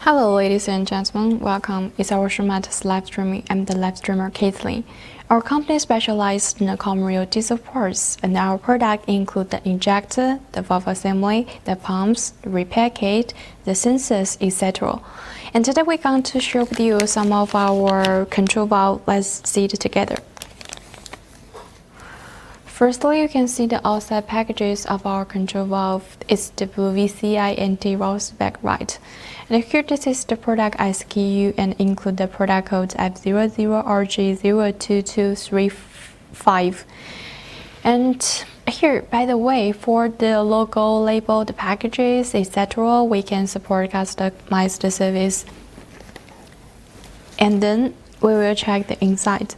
Hello ladies and gentlemen, welcome. It's our Shumatt's live streaming. I'm the live streamer Caitlin. Our company specializes in common rail diesel parts, and our product include the injector, the valve assembly, the pumps, the repair kit, the sensors, etc. And today we're going to share with you some of our control valve. Let's see it together. Firstly, you can see the outside packages of our control valve. It's the blue VCI and the raw spec right. And here this is the product SKU and include the product code F00RJ02235. And here, by the way, for the logo, label, the packages, etc., we can support customized service. And then we will check the inside.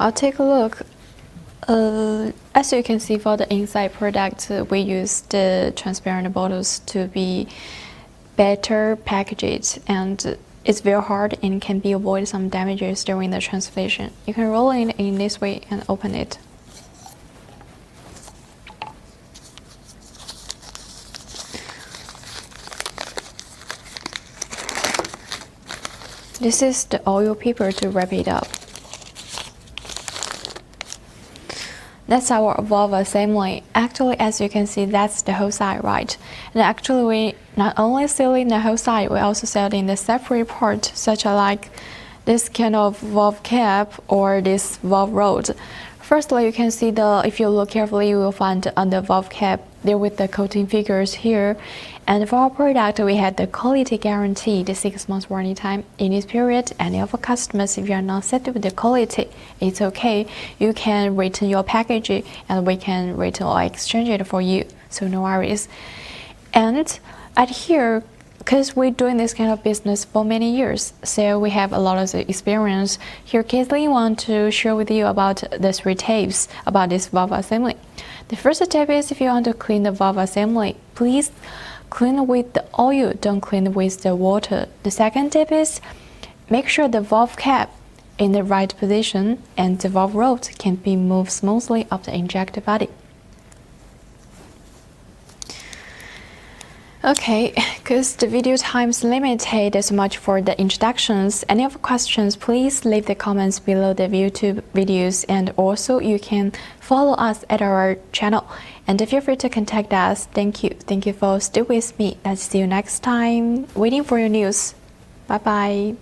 I'll take a look. As you can see, for the inside product, we use the transparent bottles to be better packaged, and it's very hard and can be avoid some damages during the transportation. You can roll it in this way and open it. This is the oil paper to wrap it up. That's our valve assembly. Actually, as you can see, that's the whole side, right? And actually, we not only sell in the whole side, we also sell in the separate part, such as like this kind of valve cap or this valve rod. Firstly, you can see if you look carefully, you will find on the valve cap there with the coating figures here. And for our product, we had the quality guarantee, the 6 months warranty time. In this period, any of our customers, if you are not satisfied with the quality, it's okay. You can return your package and we can return or exchange it for you. So no worries. And at here, because we're doing this kind of business for many years, so we have a lot of experience. Here, Caitlin wants to share with you about the 3 tips about this valve assembly. The first tip is if you want to clean the valve assembly, please clean with the oil, don't clean with the water. The second tip is make sure the valve cap in the right position and the valve rod can be moved smoothly up the injector body. Okay, because the video time is limited, that's much for the introductions. Any other questions, please leave the comments below the YouTube videos, and also you can follow us at our channel. And feel free to contact us. Thank you. Thank you for staying with me. Let's see you next time. Waiting for your news. Bye bye.